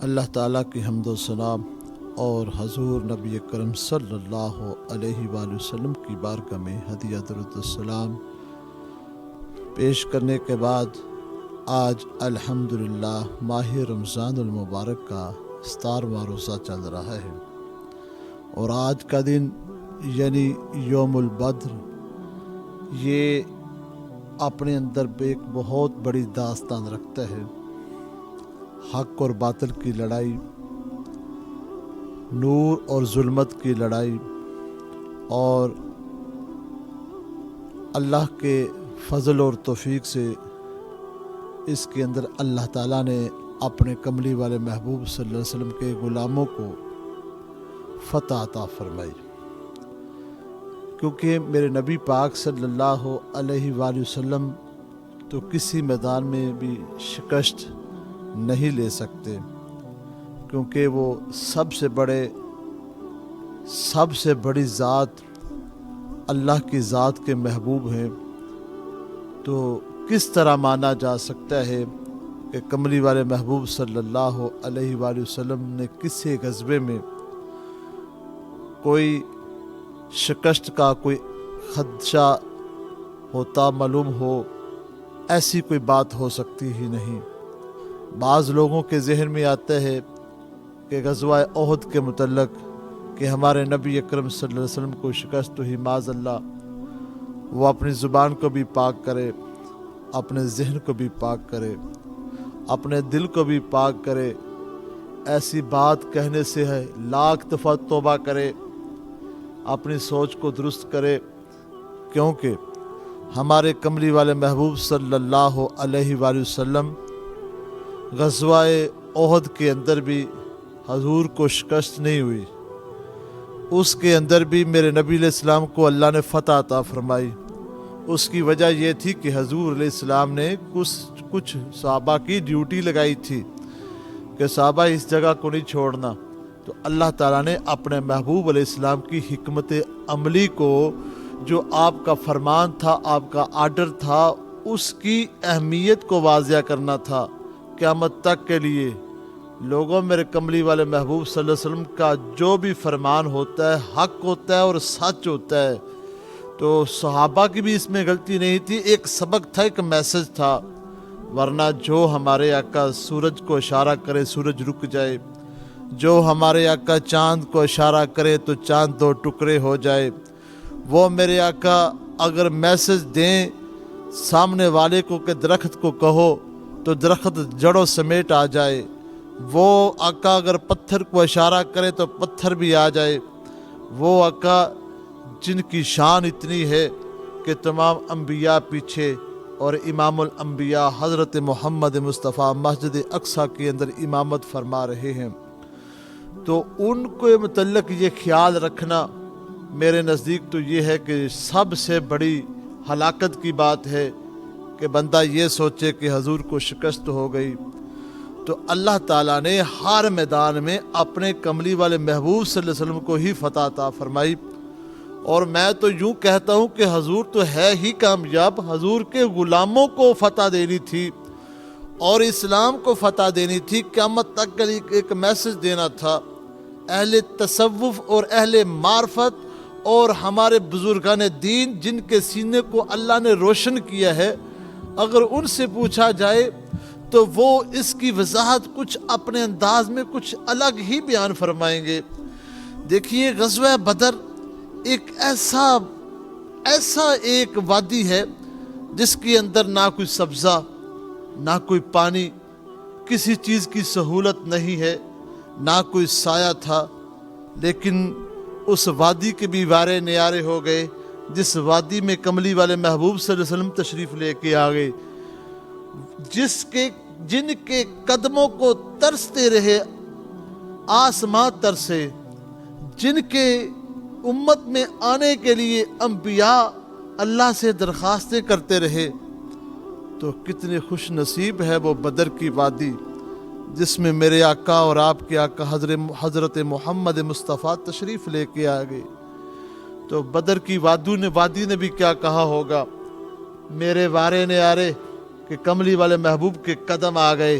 اللہ تعالیٰ کی حمد و ثنا اور حضور نبی کرم صلی اللہ علیہ وآلہ وسلم کی بارگاہ میں ہدیہ درود السلام پیش کرنے کے بعد آج الحمدللہ ماہ رمضان المبارک کا 17واں روزہ چل رہا ہے اور آج کا دن یعنی یوم البدر یہ اپنے اندر ایک بہت بڑی داستان رکھتا ہے۔ حق اور باطل کی لڑائی، نور اور ظلمت کی لڑائی، اور اللہ کے فضل اور توفیق سے اس کے اندر اللہ تعالیٰ نے اپنے کملی والے محبوب صلی اللہ علیہ وسلم کے غلاموں کو فتح عطا فرمائی، کیونکہ میرے نبی پاک صلی اللہ علیہ وآلہ وسلم تو کسی میدان میں بھی شکست نہیں لے سکتے، کیونکہ وہ سب سے بڑی ذات اللہ کی ذات کے محبوب ہیں۔ تو کس طرح مانا جا سکتا ہے کہ کملی والے محبوب صلی اللہ علیہ وآلہ وسلم نے کسی غزوے میں کوئی شکست کا کوئی خدشہ ہوتا معلوم ہو؟ ایسی کوئی بات ہو سکتی ہی نہیں۔ بعض لوگوں کے ذہن میں آتا ہے کہ غزوہ احد کے متعلق کہ ہمارے نبی اکرم صلی اللہ علیہ وسلم کو شکست ہوئی، معاذ اللہ، وہ اپنی زبان کو بھی پاک کرے، اپنے ذہن کو بھی پاک کرے، اپنے دل کو بھی پاک کرے۔ ایسی بات کہنے سے ہے لاکھ دفعہ توبہ کرے، اپنی سوچ کو درست کرے، کیونکہ ہمارے کملی والے محبوب صلی اللہ علیہ وآلہ وسلم غزوہ احد کے اندر بھی حضور کو شکست نہیں ہوئی، اس کے اندر بھی میرے نبی علیہ السلام کو اللہ نے فتح عطا فرمائی۔ اس کی وجہ یہ تھی کہ حضور علیہ السلام نے کچھ صحابہ کی ڈیوٹی لگائی تھی کہ صحابہ اس جگہ کو نہیں چھوڑنا، تو اللہ تعالیٰ نے اپنے محبوب علیہ السلام کی حکمت عملی کو، جو آپ کا فرمان تھا، آپ کا آرڈر تھا، اس کی اہمیت کو واضح کرنا تھا قیامت تک کے لیے۔ لوگوں، میرے کملی والے محبوب صلی اللہ علیہ وسلم کا جو بھی فرمان ہوتا ہے حق ہوتا ہے اور سچ ہوتا ہے، تو صحابہ کی بھی اس میں غلطی نہیں تھی، ایک سبق تھا، ایک میسج تھا۔ ورنہ جو ہمارے آقا سورج کو اشارہ کرے سورج رک جائے، جو ہمارے آقا چاند کو اشارہ کرے تو چاند دو ٹکڑے ہو جائے، وہ میرے آقا اگر میسج دیں سامنے والے کو کہ درخت کو کہو تو درخت جڑوں سمیٹ آ جائے، وہ آقا اگر پتھر کو اشارہ کرے تو پتھر بھی آ جائے، وہ آقا جن کی شان اتنی ہے کہ تمام انبیاء پیچھے اور امام الانبیاء حضرت محمد مصطفیٰ مسجد اقصیٰ کے اندر امامت فرما رہے ہیں، تو ان کے متعلق یہ خیال رکھنا میرے نزدیک تو یہ ہے کہ سب سے بڑی ہلاکت کی بات ہے کہ بندہ یہ سوچے کہ حضور کو شکست ہو گئی۔ تو اللہ تعالیٰ نے ہر میدان میں اپنے کملی والے محبوب صلی اللہ علیہ وسلم کو ہی فتح عطا فرمائی، اور میں تو یوں کہتا ہوں کہ حضور تو ہے ہی کامیاب، حضور کے غلاموں کو فتح دینی تھی اور اسلام کو فتح دینی تھی، قیامت تک کے لیے ایک میسج دینا تھا۔ اہل تصوف اور اہل معرفت اور ہمارے بزرگان دین جن کے سینے کو اللہ نے روشن کیا ہے، اگر ان سے پوچھا جائے تو وہ اس کی وضاحت کچھ اپنے انداز میں کچھ الگ ہی بیان فرمائیں گے۔ دیکھیے، غزوہ بدر ایک ایسا ایک وادی ہے جس کے اندر نہ کوئی سبزہ، نہ کوئی پانی، کسی چیز کی سہولت نہیں ہے، نہ کوئی سایہ تھا، لیکن اس وادی کے بھی وارے نیارے ہو گئے، جس وادی میں کملی والے محبوب صلی اللہ علیہ وسلم تشریف لے کے آ گئے، جن کے قدموں کو ترستے رہے آسماں ترسے، جن کے امت میں آنے کے لیے انبیاء اللہ سے درخواستیں کرتے رہے، تو کتنے خوش نصیب ہے وہ بدر کی وادی جس میں میرے آقا اور آپ کے آقا حضرت محمد مصطفیٰ تشریف لے کے آ گئے۔ تو بدر کی وادی نے بھی کیا کہا ہوگا، میرے وارے نیارے کہ کملی والے محبوب کے قدم آ گئے،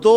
2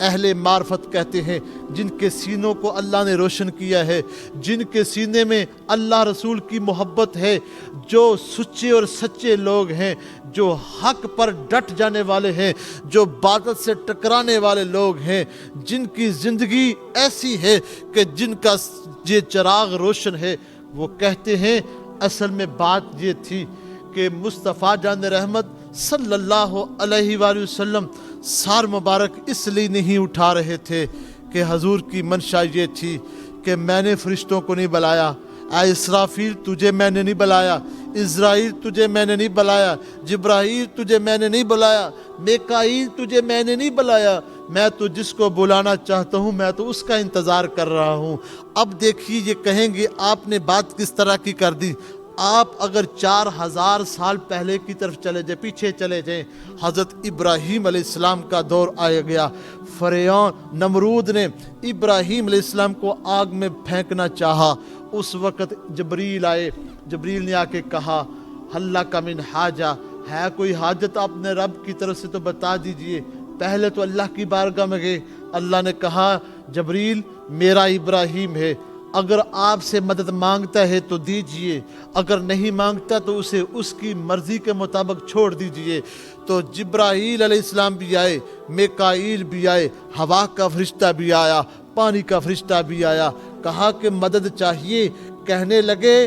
اہل معرفت کہتے ہیں جن کے سینوں کو اللہ نے روشن کیا ہے، جن کے سینے میں اللہ رسول کی محبت ہے، جو سچے اور سچے لوگ ہیں، جو حق پر ڈٹ جانے والے ہیں، جو باطل سے ٹکرانے والے لوگ ہیں، جن کی زندگی ایسی ہے کہ جن کا یہ چراغ روشن ہے، وہ کہتے ہیں اصل میں بات یہ تھی کہ مصطفیٰ جان رحمت صلی اللہ علیہ وآلہ وسلم سار مبارک اس لیے نہیں اٹھا رہے تھے کہ حضور کی منشا یہ تھی کہ میں نے فرشتوں کو نہیں بلایا، اے اسرافیل تجھے میں نے نہیں بلایا، عزرائیل تجھے میں نے نہیں بلایا، جبرائیل تجھے میں نے نہیں بلایا، میکائیل تجھے میں نے نہیں بلایا، میں تو جس کو بلانا چاہتا ہوں میں تو اس کا انتظار کر رہا ہوں۔ اب دیکھیے یہ کہیں گے آپ نے بات کس طرح کی کر دی۔ آپ اگر 4000 سال پہلے کی طرف چلے جائیں، پیچھے چلے جائیں، حضرت ابراہیم علیہ السلام کا دور آیا گیا، فرعون نمرود نے ابراہیم علیہ السلام کو آگ میں پھینکنا چاہا، اس وقت جبریل آئے، جبریل نے آ کے کہا اللہ کا من حاجہ، ہے کوئی حاجت اپنے رب کی طرف سے تو بتا دیجئے۔ پہلے تو اللہ کی بارگاہ میں گئے، اللہ نے کہا جبریل میرا ابراہیم ہے، اگر آپ سے مدد مانگتا ہے تو دیجئے، اگر نہیں مانگتا تو اسے اس کی مرضی کے مطابق چھوڑ دیجئے۔ تو جبرائیل علیہ السلام بھی آئے، میکائیل بھی آئے، ہوا کا فرشتہ بھی آیا، پانی کا فرشتہ بھی آیا، کہا کہ مدد چاہیے۔ کہنے لگے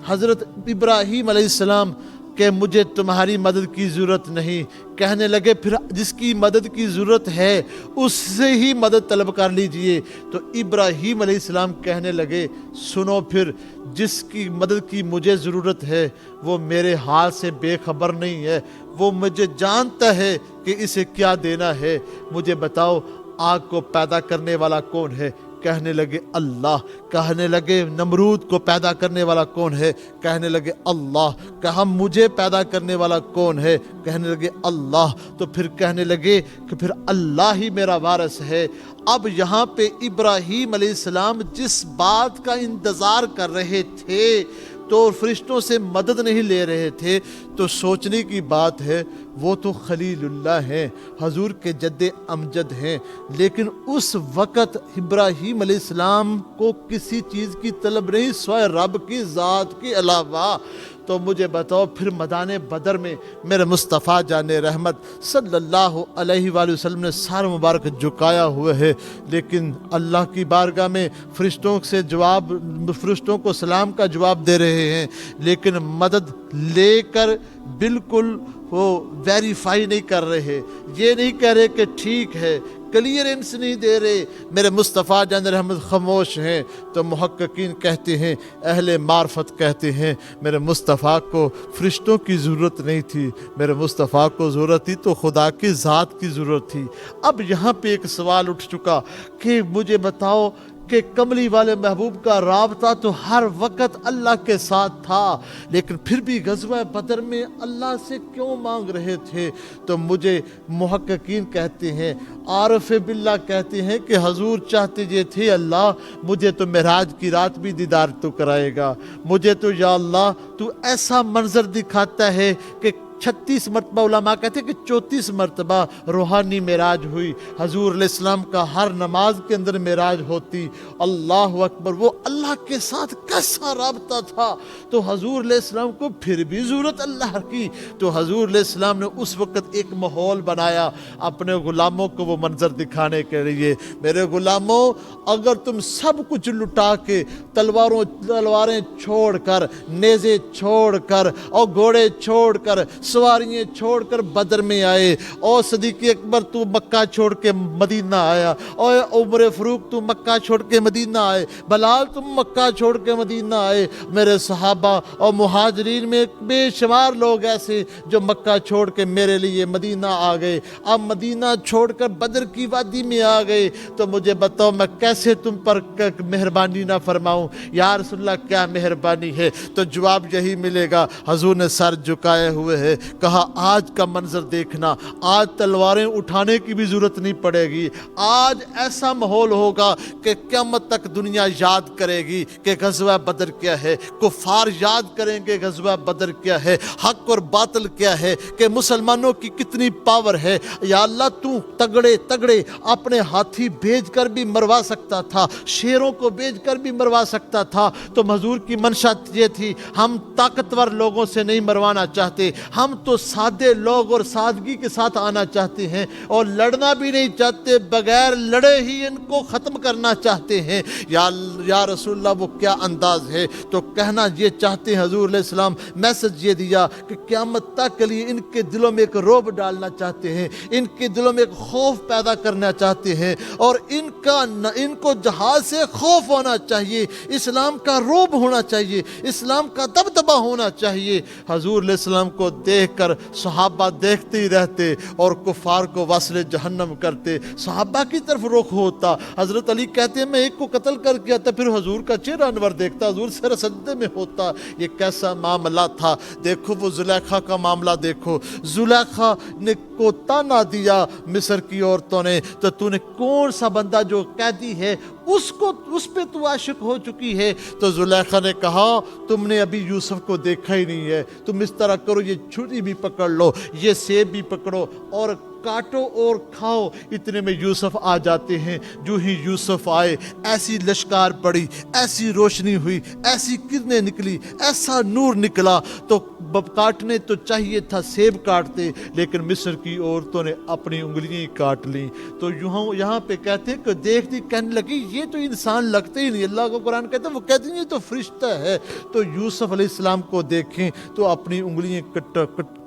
حضرت ابراہیم علیہ السلام کہ مجھے تمہاری مدد کی ضرورت نہیں۔ کہنے لگے پھر جس کی مدد کی ضرورت ہے اس سے ہی مدد طلب کر لیجئے۔ تو ابراہیم علیہ السلام کہنے لگے سنو پھر، جس کی مدد کی مجھے ضرورت ہے وہ میرے حال سے بے خبر نہیں ہے، وہ مجھے جانتا ہے کہ اسے کیا دینا ہے۔ مجھے بتاؤ آگ کو پیدا کرنے والا کون ہے؟ کہنے لگے اللہ۔ کہنے لگے نمرود کو پیدا کرنے والا کون ہے؟ کہنے لگے اللہ۔ کہا مجھے پیدا کرنے والا کون ہے؟ کہنے لگے اللہ۔ تو پھر کہنے لگے کہ پھر اللہ ہی میرا وارث ہے۔ اب یہاں پہ ابراہیم علیہ السلام جس بات کا انتظار کر رہے تھے تو فرشتوں سے مدد نہیں لے رہے تھے، تو سوچنے کی بات ہے وہ تو خلیل اللہ ہیں، حضور کے جد امجد ہیں، لیکن اس وقت ابراہیم علیہ السلام کو کسی چیز کی طلب نہیں سوائے رب کی ذات کے علاوہ۔ تو مجھے بتاؤ پھر میدان بدر میں میرے مصطفیٰ جان رحمت صلی اللہ علیہ وآلہ وسلم نے سار مبارک جھکایا ہوئے ہے، لیکن اللہ کی بارگاہ میں فرشتوں کو سلام کا جواب دے رہے ہیں، لیکن مدد لے کر بالکل وہ ویریفائی نہیں کر رہے، یہ نہیں کہہ رہے کہ ٹھیک ہے، کلیئرنس نہیں دے رہے، میرے مصطفیٰ جان رحمت خاموش ہیں۔ تو محققین کہتے ہیں، اہل معرفت کہتے ہیں میرے مصطفیٰ کو فرشتوں کی ضرورت نہیں تھی، میرے مصطفیٰ کو ضرورت تھی تو خدا کی ذات کی ضرورت تھی۔ اب یہاں پہ ایک سوال اٹھ چکا کہ مجھے بتاؤ کہ کملی والے محبوب کا رابطہ تو ہر وقت اللہ کے ساتھ تھا، لیکن پھر بھی غزوہ بدر میں اللہ سے کیوں مانگ رہے تھے؟ تو مجھے محققین کہتے ہیں، عارف باللہ کہتے ہیں کہ حضور چاہتے یہ تھے اللہ مجھے تو معراج کی رات بھی دیدار تو کرائے گا، مجھے تو یا اللہ تو ایسا منظر دکھاتا ہے کہ 36 مرتبہ، علماء کہتے ہیں کہ 34 مرتبہ روحانی معراج ہوئی، حضور علیہ السلام کا ہر نماز کے اندر معراج ہوتی۔ اللہ اکبر، وہ اللہ کے ساتھ کیسا رابطہ تھا۔ تو حضور علیہ السلام کو پھر بھی ضرورت اللہ کی، تو حضور علیہ السلام نے اس وقت ایک ماحول بنایا اپنے غلاموں کو وہ منظر دکھانے کے لیے، میرے غلاموں اگر تم سب کچھ لٹا کے تلواریں چھوڑ کر، نیزے چھوڑ کر اور گھوڑے چھوڑ کر، سواریاں چھوڑ کر بدر میں آئے، اور صدیق اکبر تو مکہ چھوڑ کے مدینہ آیا، اور عمر فاروق تو مکہ چھوڑ کے مدینہ آئے، بلال تم مکہ چھوڑ کے مدینہ آئے، میرے صحابہ اور مہاجرین میں بے شمار لوگ ایسے جو مکہ چھوڑ کے میرے لیے مدینہ آ گئے، اب مدینہ چھوڑ کر بدر کی وادی میں آ گئے، تو مجھے بتاؤ میں کیسے تم پر مہربانی نہ فرماؤں؟ یا رسول اللہ کیا مہربانی ہے؟ تو جواب یہی ملے گا، حضور نے سر جھکائے ہوئے ہے، کہا آج کا منظر دیکھنا، آج تلواریں اٹھانے کی بھی ضرورت نہیں پڑے گی، آج ایسا ماحول ہوگا کہ قیامت تک دنیا یاد کرے گی کہ غزوہ بدر کیا ہے، کفار یاد کریں گے غزوہ بدر کیا ہے، حق اور باطل کیا ہے، کہ مسلمانوں کی کتنی پاور ہے۔ یا اللہ تو تگڑے تگڑے اپنے ہاتھی بھیج کر بھی مروا سکتا تھا، شیروں کو بھیج کر بھی مروا سکتا تھا، تو حضور کی منشا یہ تھی ہم طاقتور لوگوں سے نہیں مروانا چاہتے، ہم تو سادے لوگ اور سادگی کے ساتھ آنا چاہتے ہیں اور لڑنا بھی نہیں چاہتے، بغیر لڑے ہی ان کو ختم کرنا چاہتے ہیں۔ یا رسول اللہ وہ کیا انداز ہے، تو کہنا یہ چاہتے ہیں حضور علیہ السلام، میسج یہ دیا کہ قیامت تک کے لیے ان کے دلوں میں ایک رعب ڈالنا چاہتے ہیں، ان کے دلوں میں ایک خوف پیدا کرنا چاہتے ہیں، اور ان کو جہاد سے خوف ہونا چاہیے، اسلام کا رعب ہونا چاہیے، اسلام کا دبدبا ہونا چاہیے۔ حضور علیہ السلام کو دیکھ کر صحابہ دیکھتے ہی رہتے اور کفار کو وصل جہنم کرتے، صحابہ کی طرف رخ ہوتا۔ حضرت علی کہتے ہیں میں ایک کو قتل کر کے آتا، پھر حضور کا چہرہ انور دیکھتا، حضور سر سجدے میں ہوتا۔ یہ کیسا معاملہ تھا۔ دیکھو وہ زلیخا کا معاملہ دیکھو، زلیخا نے کو تانا دیا مصر کی عورتوں نے، تو نے کون سا بندہ جو قیدی ہے اس پہ تو عاشق ہو چکی ہے؟ تو زلیخا نے کہا تم نے ابھی یوسف کو دیکھا ہی نہیں ہے، تم اس طرح کرو، یہ چھری بھی پکڑ لو، یہ سیب بھی پکڑو اور کاٹو اور کھاؤ۔ اتنے میں یوسف آ جاتے ہیں۔ جو ہی یوسف آئے ایسی لشکار پڑی، ایسی روشنی ہوئی، ایسی کرنیں نکلی، ایسا نور نکلا، تو کاٹنے تو چاہیے تھا سیب کاٹتے، لیکن مصر کی عورتوں نے اپنی انگلیاں کاٹ لیں۔ تو یہاں پہ کہتے ہیں کہ دیکھتی کہنے لگی یہ تو انسان لگتے ہی نہیں، اللہ کو قرآن کہتا ہے وہ کہتی ہیں یہ تو فرشتہ ہے۔ تو یوسف علیہ السلام کو دیکھیں تو اپنی انگلیاں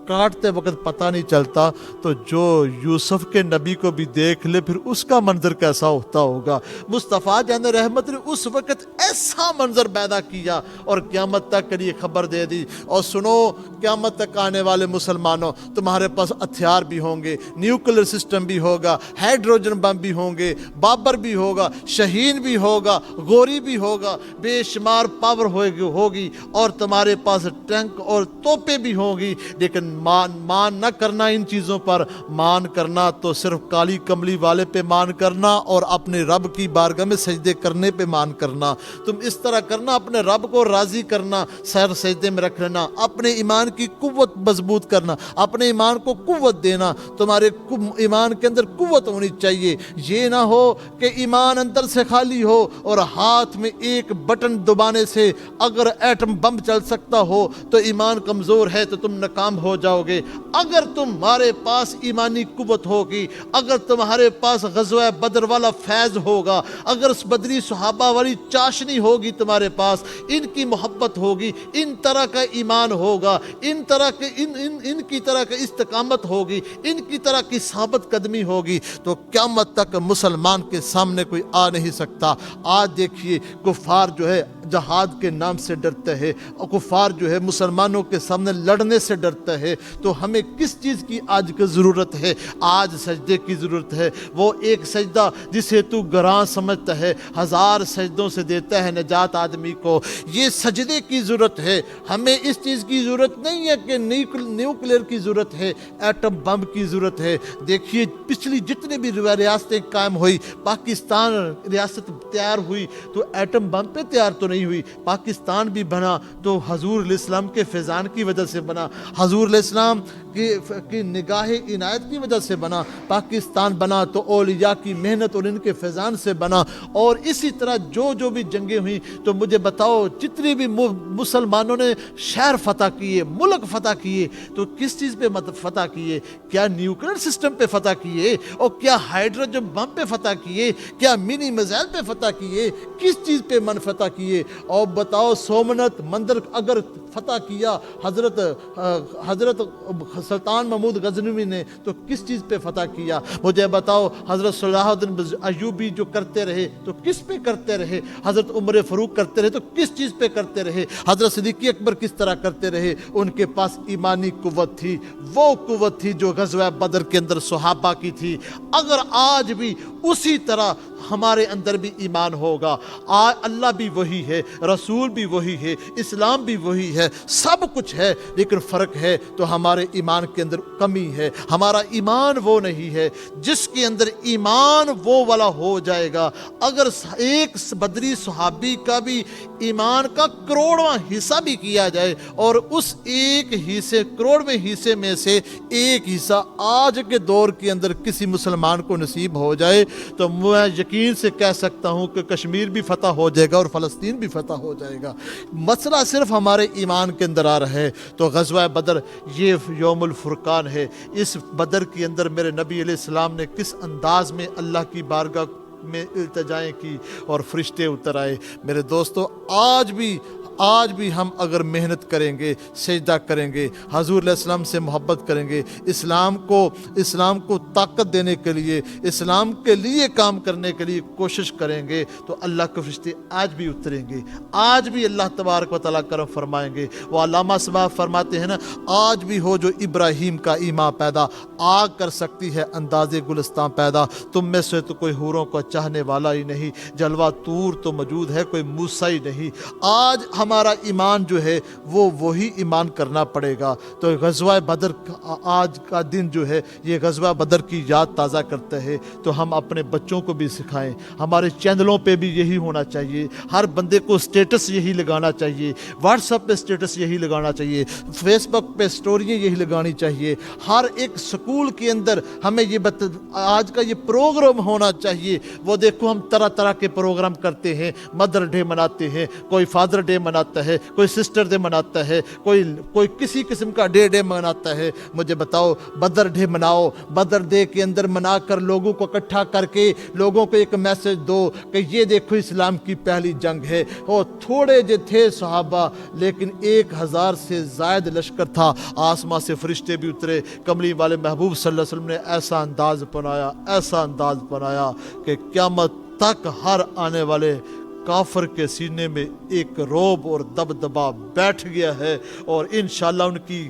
کاٹتے وقت پتہ نہیں چلتا، تو جو یوسف کے نبی کو بھی دیکھ لے پھر اس کا منظر کیسا ہوتا ہوگا۔ مصطفیٰ جان رحمت نے اس وقت ایسا منظر پیدا کیا اور قیامت تک کے لیے خبر دے دی۔ اور سنو قیامت تک آنے والے مسلمانوں، تمہارے پاس ہتھیار بھی ہوں گے، نیوکلیر سسٹم بھی ہوگا، ہائیڈروجن بم بھی ہوں گے، بابر بھی ہوگا، شہین بھی ہوگا، غوری بھی ہوگا، بے شمار پاور ہوگی، اور تمہارے پاس ٹینک اور توپیں بھی ہوں گی، لیکن مان نہ کرنا ان چیزوں پر، مان کرنا تو صرف کالی کملی والے پہ مان کرنا اور اپنے رب کی بارگاہ میں سجدے کرنے پہ مان کرنا۔ تم اس طرح کرنا، اپنے رب کو راضی کرنا، سر سجدے میں رکھ لینا، اپنے ایمان کی قوت مضبوط کرنا، اپنے ایمان کو قوت دینا، تمہارے ایمان کے اندر قوت ہونی چاہیے۔ یہ نہ ہو کہ ایمان اندر سے خالی ہو اور ہاتھ میں ایک بٹن دبانے سے اگر ایٹم بم چل سکتا ہو تو ایمان کمزور ہے تو تم ناکام ہو جاؤ گے۔ اگر تمہارے پاس ایمانی قوت ہوگی، اگر تمہارے پاس غزوہ بدر والا فیض ہوگا، اگر اس بدری صحابہ والی چاشنی ہوگی تمہارے پاس، ان کی محبت ہوگی، ان طرح کا ایمان ہوگا، ان کی طرح کا استقامت ہوگی، ان کی طرح کی ثابت قدمی ہوگی، تو قیامت تک مسلمان کے سامنے کوئی آ نہیں سکتا۔ آج دیکھیے کفار جو ہے جہاد کے نام سے ڈرتا ہے، اور کفار جو ہے مسلمانوں کے سامنے لڑنے سے ڈرتا ہے، تو ہمیں کس چیز کی آج کی ضرورت ہے؟ آج سجدے کی ضرورت ہے۔ وہ ایک سجدہ جسے تو گراں سمجھتا ہے 1000 سجدوں سے دیتا ہے نجات آدمی کو، یہ سجدے کی ضرورت ہے۔ ہمیں اس چیز کی ضرورت نہیں ہے کہ نیوکلیر کی ضرورت ہے، ایٹم بم کی ضرورت ہے۔ دیکھیے پچھلی جتنے بھی ریاستیں قائم ہوئی، پاکستان ریاست تیار ہوئی تو ایٹم بم پہ تیار تو نہیں ہوئی، پاکستان بھی بنا تو حضور علیہ السلام کے فیضان کی وجہ سے بنا، حضور علیہ السلام کی نگاہ عنایت کی وجہ سے بنا۔ پاکستان بنا تو اولیاء کی محنت اور ان کے فیضان سے بنا۔ اور اسی طرح جو بھی جنگیں ہوئیں، تو مجھے بتاؤ جتنی بھی مسلمانوں نے شہر فتح کیے، ملک فتح کیے، تو کس چیز پہ فتح کیے؟ کیا نیوکلیر سسٹم پہ فتح کیے؟ اور کیا ہائیڈروجن بم پہ فتح کیے؟ کیا منی میزائل پہ فتح کیے؟ کس چیز پہ فتح کیے؟ اور بتاؤ سومنت مندر اگر فتح کیا حضرت سلطان محمود غزنوی نے، تو کس چیز پہ فتح کیا؟ مجھے بتاؤ حضرت صلاح الدین ایوبی جو کرتے رہے تو کس پہ کرتے رہے؟ حضرت عمر فاروق کرتے رہے تو کس چیز پہ کرتے رہے؟ حضرت صدیق اکبر کس طرح کرتے رہے؟ ان کے پاس ایمانی قوت تھی، وہ قوت تھی جو غزوہ بدر کے اندر صحابہ کی تھی۔ اگر آج بھی اسی طرح ہمارے اندر بھی ایمان ہوگا۔ اللہ بھی وہی ہے، رسول بھی وہی ہے، اسلام بھی وہی ہے، سب کچھ ہے، لیکن فرق ہے تو ہمارے ایمان کے اندر کمی ہے۔ ہمارا ایمان وہ نہیں ہے جس کے اندر ایمان وہ والا ہو جائے گا۔ اگر ایک بدری صحابی کا بھی ایمان کا کروڑواں حصہ بھی کیا جائے اور اس ایک حصے، کروڑویں حصے میں سے ایک حصہ آج کے دور کے اندر کسی مسلمان کو نصیب ہو جائے تو میں یقین سے کہہ سکتا ہوں کہ کشمیر بھی فتح ہو جائے گا اور فلسطین بھی فتح ہو جائے گا۔ مسئلہ صرف ہمارے ایمان کے اندر آ رہا ہے۔ تو غزوہ بدر یہ یوم الفرقان ہے۔ اس بدر کے اندر میرے نبی علیہ السلام نے کس انداز میں اللہ کی بارگاہ میں التجائیں کی اور فرشتے اتر آئے۔ میرے دوستو، آج بھی ہم اگر محنت کریں گے، سجدہ کریں گے، حضور علیہ السلام سے محبت کریں گے، اسلام کو طاقت دینے کے لیے، اسلام کے لیے کام کرنے کے لیے کوشش کریں گے تو اللہ کے فرشتے آج بھی اتریں گے، آج بھی اللہ تبارک و تعالیٰ کرم فرمائیں گے۔ وہ علامہ صاحب فرماتے ہیں نا، آج بھی ہو جو ابراہیم کا ایمان پیدا، آگ کر سکتی ہے انداز گلستان پیدا، تم میں سے تو کوئی حوروں کو چاہنے والا ہی نہیں، جلوہ طور تو موجود ہے، کوئی موسیٰ ہی نہیں۔ آج ہمارا ایمان جو ہے وہ وہی ایمان کرنا پڑے گا۔ تو غزوہ بدر آج کا دن جو ہے یہ غزوہ بدر کی یاد تازہ کرتا ہے، تو ہم اپنے بچوں کو بھی سکھائیں۔ ہمارے چینلوں پہ بھی یہی ہونا چاہیے، ہر بندے کو سٹیٹس یہی لگانا چاہیے، واٹس ایپ پہ سٹیٹس یہی لگانا چاہیے، فیس بک پہ سٹوریاں یہی لگانی چاہیے۔ ہر ایک سکول کے اندر ہمیں یہ آج کا یہ پروگرام ہونا چاہیے۔ وہ دیکھو ہم طرح طرح کے پروگرام کرتے ہیں، مدر ڈے مناتے ہیں، کوئی فادر ڈے مناتا ہے، کوئی سسٹر ڈے مناتا ہے، کوئی کسی قسم کا ڈے مناتا ہے۔ مجھے بتاؤ، بدر ڈے مناؤ، بدر ڈے کے اندر منا کر لوگوں کو اکٹھا کر کے لوگوں کو ایک میسج دو کہ یہ دیکھو اسلام کی پہلی جنگ ہے۔ اور تھوڑے جو تھے صحابہ، لیکن 1000 سے زائد لشکر تھا، آسمان سے فرشتے بھی اترے، کملی والے محبوب صلی اللہ علیہ وسلم نے ایسا انداز بنایا کہ قیامت تک ہر آنے والے کافر کے سینے میں ایک روب اور دبدبا بیٹھ گیا ہے، اور انشاءاللہ ان کی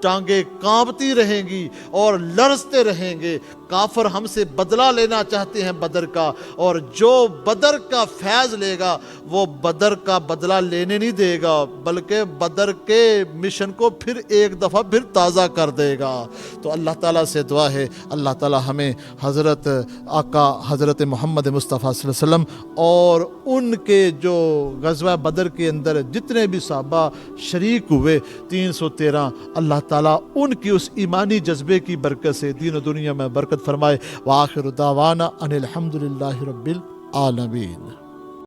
ٹانگیں کانپتی رہیں گی اور لرزتے رہیں گے۔ کافر ہم سے بدلہ لینا چاہتے ہیں بدر کا، اور جو بدر کا فیض لے گا وہ بدر کا بدلہ لینے نہیں دے گا، بلکہ بدر کے مشن کو پھر ایک دفعہ پھر تازہ کر دے گا۔ تو اللہ تعالیٰ سے دعا ہے اللہ تعالیٰ ہمیں حضرت آقا حضرت محمد مصطفیٰ صلی اللہ علیہ وسلم اور ان کے جو غزوہ بدر کے اندر جتنے بھی صحابہ شریک ہوئے 313، اللہ تعالیٰ ان کی اس ایمانی جذبے کی برکت سے دین و دنیا میں برکت فرمائے۔ وآخر دعوانا ان الحمدللہ رب العالمین۔